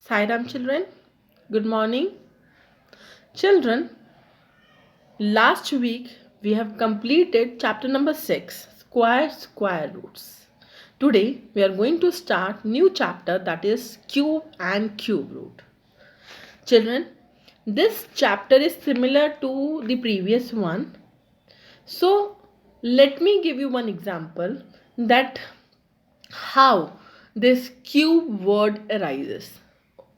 Sairam children, good morning. Children, last week we have completed chapter number 6, square roots. Today we are going to start new chapter, that is cube and cube root. Children, this chapter is similar to the previous one. So let me give you one example that how this cube word arises.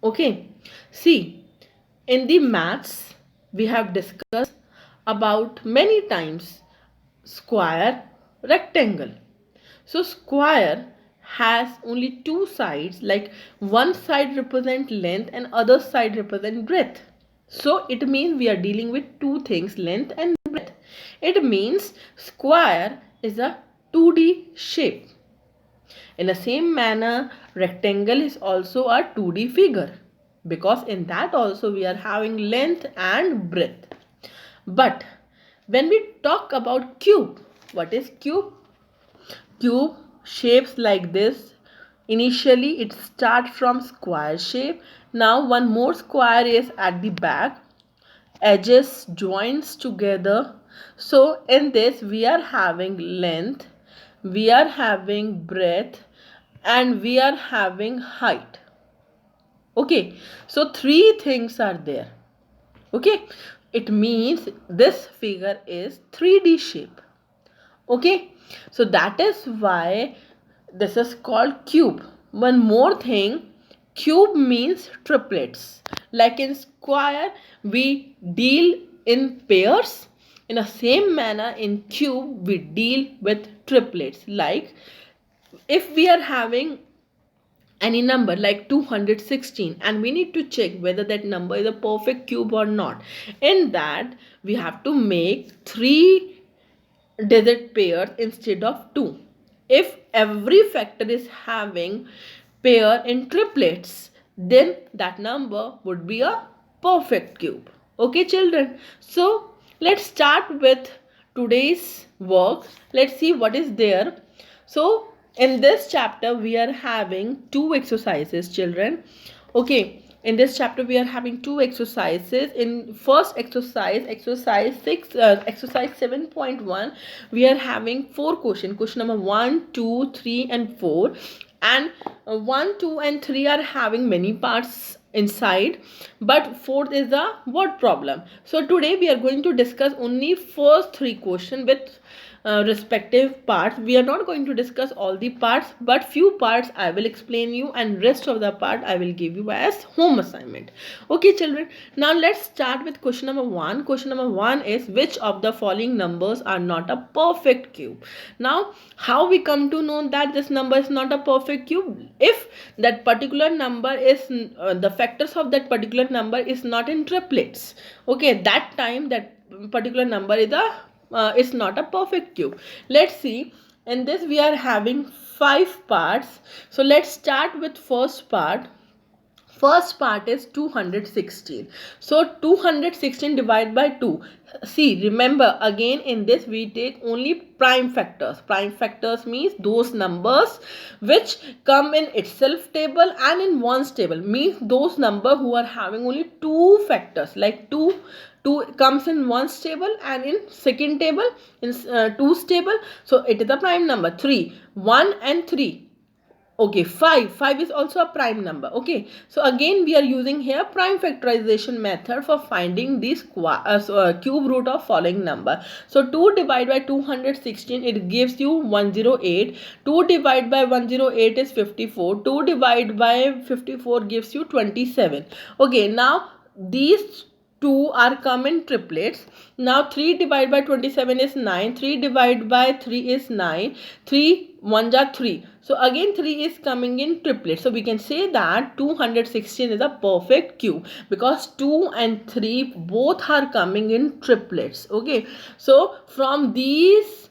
Okay, see, in the maths we have discussed about many times square, rectangle. So square has only two sides, like one side represent length and other side represent breadth. So it means we are dealing with two things, length and breadth. It means square is a 2D shape. In the same manner, rectangle is also a 2D figure, because in that also we are having length and breadth. But when we talk about cube, what is cube? Cube shapes like this. Initially it starts from square shape. Now one more square is at the back. Edges joins together. So in this we are having length, we are having breadth, and we are having height. Okay, so three things are there. Okay, it means this figure is 3D shape. Okay, so that is why this is called cube. One more thing, cube means triplets. Like in square we deal in pairs, in the same manner in cube we deal with triplets. Like if we are having any number like 216 and we need to check whether that number is a perfect cube or not, in that we have to make three digit pairs instead of two. If every factor is having pair in triplets, then that number would be a perfect cube. Okay children, so let's start with today's work. Let's see what is there. So in this chapter we are having two exercises, children. Okay, in this chapter we are having two exercises. In first exercise, exercise 6, exercise 7.1, we are having four questions. Question number 1, 2, 3 and 4. And 1, 2 and 3 are having many parts inside, but fourth is the word problem. So today we are going to discuss only first three questions with respective parts. We are not going to discuss all the parts, but few parts I will explain you and rest of the part I will give you as home assignment. Okay children, now let's start with question number 1. Question number 1 is, which of the following numbers are not a perfect cube? Now how we come to know that this number is not a perfect cube? If that particular number is the factors of that particular number is not in triplets, okay, that time that particular number is a it's not a perfect cube. Let's see, in this we are having 5 parts. So let's start with first part. First part is 216. So 216 divided by 2. See, remember again in this we take only prime factors. Prime factors means those numbers which come in itself table and in ones table. Means those number who are having only two factors, like 2 comes in ones table and in second table in twos table. So it is a prime number. 3, 1 and 3. Okay, 5 is also a prime number. Okay, so again we are using here prime factorization method for finding this cube root of following number. So 2 divided by 216, it gives you 108. 2 divided by 108 is 54. 2 divided by 54 gives you 27. Okay, now these 2 are common triplets. Now 3 divided by 27 is 9. 3 divided by 3 is 9. 3 1 ja 3. So again 3 is coming in triplets. So we can say that 216 is a perfect cube because 2 and 3 both are coming in triplets. Okay, so from these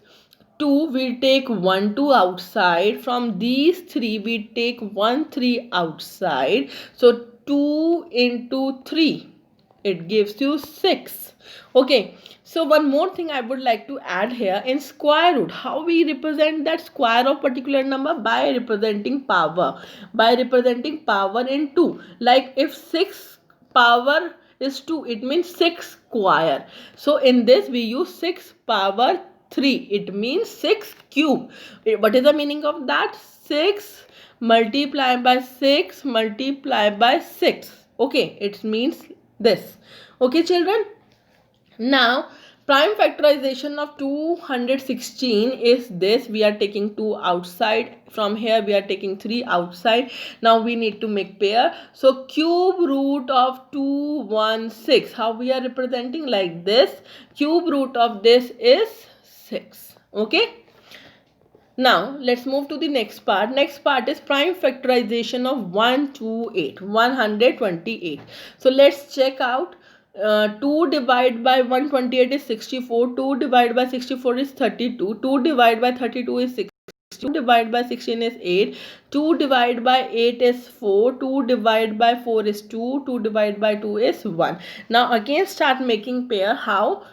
2 we take 1 2 outside. From these 3 we take 1 3 outside. So 2 into 3, It gives you 6. Okay, so one more thing I would like to add here, in square root, how we represent that square of particular number? By representing power, in 2. Like if 6 power is 2, it means 6 square. So in this we use 6 power 3, it means 6 cube. What is the meaning of that? 6 multiplied by 6 multiplied by 6. Okay, it means this. Okay children, now prime factorization of 216 is this. We are taking 2 outside, from here we are taking 3 outside. Now we need to make pair. So cube root of 216, how we are representing? Like this. Cube root of this is 6. Okay, now let's move to the next part. Next part is prime factorization of 128. So let's check out. 2 divided by 128 is 64. 2 divided by 64 is 32. 2 divided by 32 is 6. 2 divided by 16 is 8. 2 divided by 8 is 4. 2 divided by 4 is 2. 2 divided by 2 is 1. Now again start making pair. How?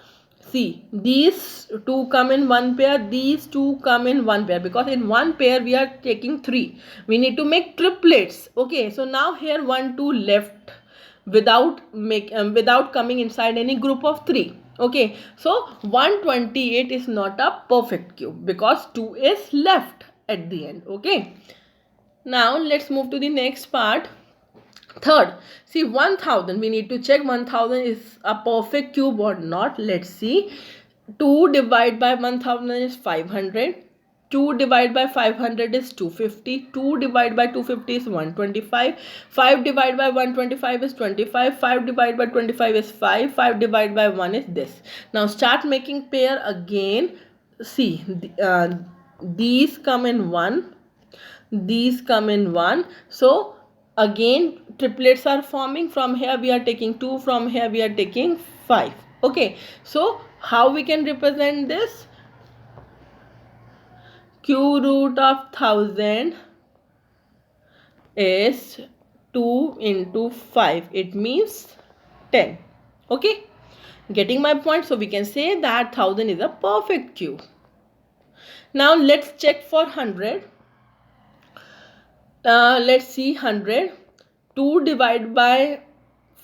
See, these two come in one pair, these two come in one pair, because in one pair we are taking 3. We need to make triplets. Okay, so now here 1, 2 left without coming inside any group of 3. Okay, so 128 is not a perfect cube because 2 is left at the end. Okay, now let's move to the next part. Third, see 1000, we need to check 1000 is a perfect cube or not. Let's see. 2 divided by 1000 is 500. 2 divided by 500 is 250. 2 divided by 250 is 125. 5 divided by 125 is 25. 5 divided by 25 is 5. 5 divided by 1 is this. Now start making pair again. See, these come in 1. These come in 1. So again triplets are forming. From here we are taking 2, from here we are taking 5. Okay, so how we can represent this? Cube root of 1000 is 2 into 5, it means 10. Okay, getting my point? So we can say that 1000 is a perfect cube. Now let's check for 100. Let's see 100. 2 divided by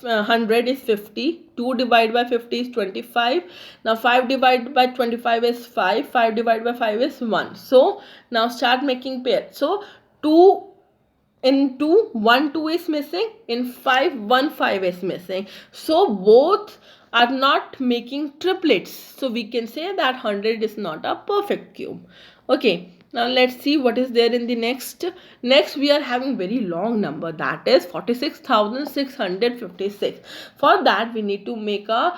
100 is 50. 2 divided by 50 is 25. Now 5 divided by 25 is 5. 5 divided by 5 is 1. So now start making pair. So 2 in 2, 1 2 is missing. In 5, 1 5 is missing. So both are not making triplets. So we can say that 100 is not a perfect cube. Okay. Now let's see what is there in the next. Next we are having very long number, that is 46,656. For that we need to make a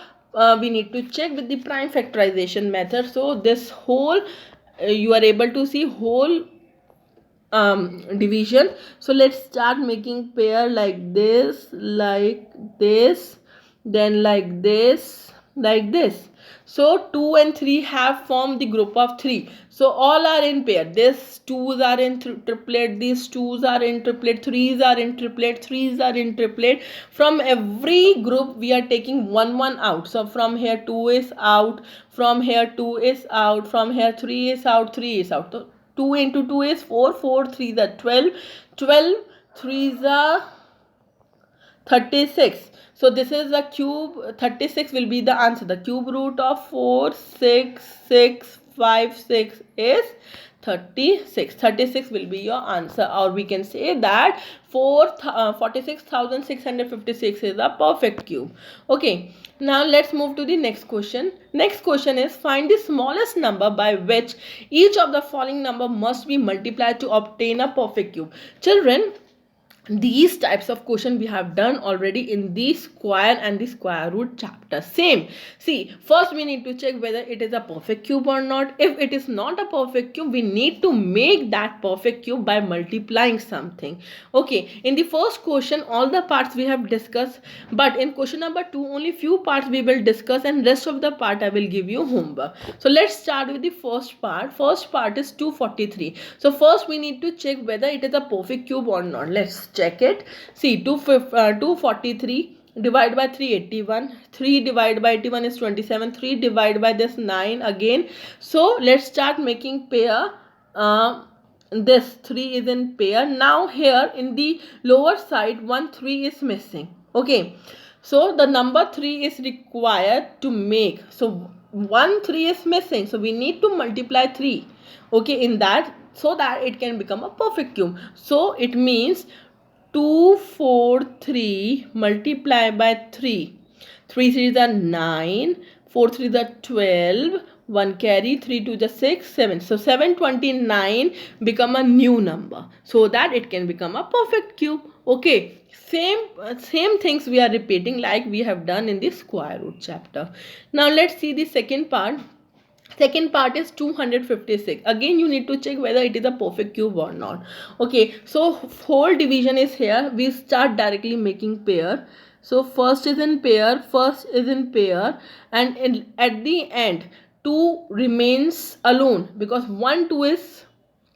we need to check with the prime factorization method. So this whole you are able to see whole division. So let's start making pair like this, then like this, like this. So 2 and 3 have formed the group of 3. So all are in pair. These 2's are in triplet, these 2's are in triplet, 3's are in triplet, 3's are in triplet. From every group we are taking 1 1 out. So from here 2 is out, from here 2 is out, from here 3 is out, 3 is out. So 2 into 2 is 4, 4 3 is 12, 12 3 is 36. So this is the cube. 36 will be the answer. The cube root of 4 6 6 5 6 is 36. 36 will be your answer, or we can say that 46,656 is a perfect cube. Okay, now let's move to the next question. Next question is find the smallest number by which each of the following number must be multiplied to obtain a perfect cube. Children, these types of question we have done already in the square and the square root chapter. Same. See, first we need to check whether it is a perfect cube or not. If it is not a perfect cube, we need to make that perfect cube by multiplying something. Okay, in the first question all the parts we have discussed, but in question number 2 only few parts we will discuss and rest of the part I will give you homework. So let's start with the first part. First part is 243. So first we need to check whether it is a perfect cube or not. Let's check it. See, 243 Divide by 3, 81. 3 divided by 81 is 27. 3 divided by this 9 again. So let's start making pair. This 3 is in pair. Now here in the lower side 1 3 is missing. Okay. So the number 3 is required to make. So 1 3 is missing. So we need to multiply 3. Okay, in that, so that it can become a perfect cube. So it means 243 multiply by 3. 3 3s are 9, 4 3s are 12, 1 carry, 3 2 is 6, 7. So 729 become a new number, so that it can become a perfect cube. Okay, same things we are repeating like we have done in the square root chapter. Now let's see the second part. Second part is 256. Again you need to check whether it is a perfect cube or not. Okay, so whole division is here. We start directly making pair. So first is in pair, and at the end 2 remains alone because 1 2 is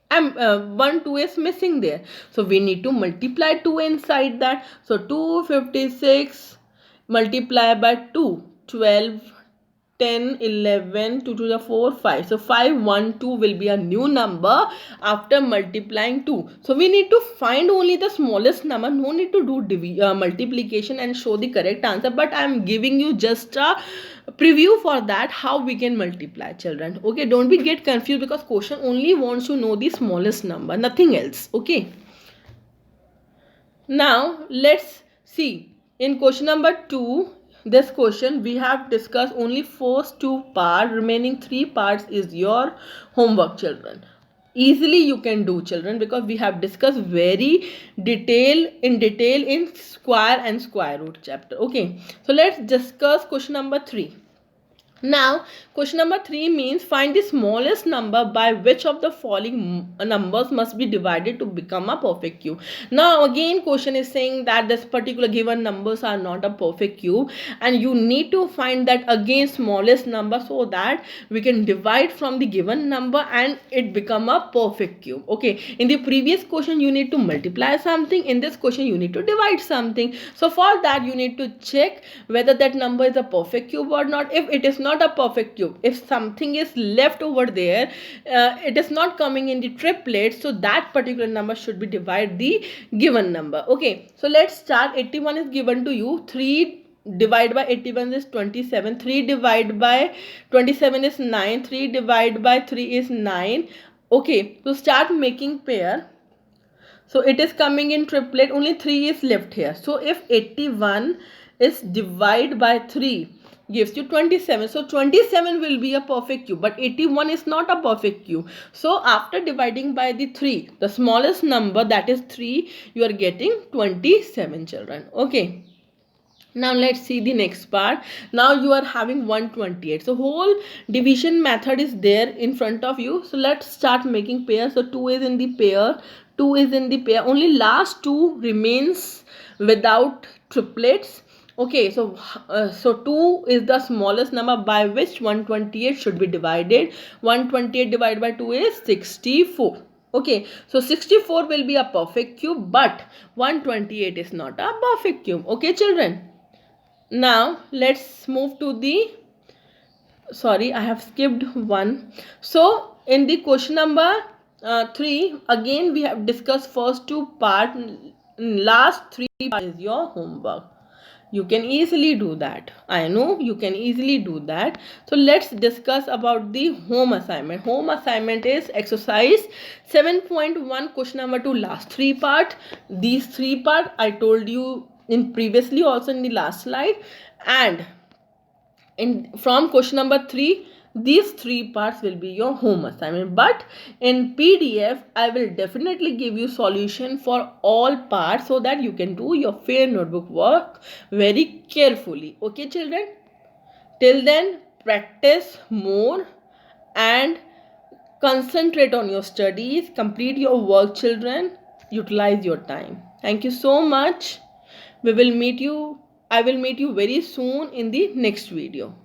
1 2 is missing there. So we need to multiply 2 inside that. So 256 multiply by 2, 12, 10, 11, 2 to the 4, 5. So 512 will be a new number after multiplying 2. So we need to find only the smallest number. No need to do multiplication and show the correct answer. But I am giving you just a preview for that how we can multiply, children. Okay, don't be get confused because question only wants to know the smallest number, nothing else. Okay. Now let's see in question number 2. This question we have discussed only first 2 parts, remaining 3 parts is your homework, children. Easily you can do, children, because we have discussed very detail in square and square root chapter. Okay, so let's discuss question number 3. Now question number 3 means find the smallest number by which of the following numbers must be divided to become a perfect cube. Now again question is saying that this particular given numbers are not a perfect cube and you need to find that again smallest number so that we can divide from the given number and it become a perfect cube. Okay, in the previous question you need to multiply something, in this question you need to divide something. So for that you need to check whether that number is a perfect cube or not. If it is not a perfect cube, if something is left over there, it is not coming in the triplet, so that particular number should be divided the given number. Okay, so let's start. 81 is given to you. 3 divided by 81 is 27. 3 divided by 27 is 9. 3 divided by 3 is 9. Okay, so start making pair. So it is coming in triplet, only 3 is left here. So if 81 is divided by 3 gives you 27. So 27 will be a perfect cube, but 81 is not a perfect cube. So after dividing by the 3, the smallest number, that is 3, you are getting 27, children. Okay. Now let's see the next part. Now you are having 128. So whole division method is there in front of you. So let's start making pairs. So 2 is in the pair, 2 is in the pair. Only last 2 remains without triplets. Okay, so 2 is the smallest number by which 128 should be divided. 128 divided by 2 is 64. Okay, so 64 will be a perfect cube, but 128 is not a perfect cube. Okay, children. Now let's move to the, sorry, I have skipped one. So in the question number 3, again we have discussed first 2 part. Last 3 part is your homework. You can easily do that. I know you can easily do that. So let's discuss about the home assignment. Home assignment is exercise 7.1 question number 2, last 3 part. These 3 part I told you in previously also in the last slide, and from question number 3 these 3 parts will be your home assignment, but in PDF I will definitely give you solution for all parts so that you can do your fair notebook work very carefully. Okay, children, till then practice more and concentrate on your studies, complete your work, children, utilize your time. Thank you so much. I will meet you very soon in the next video.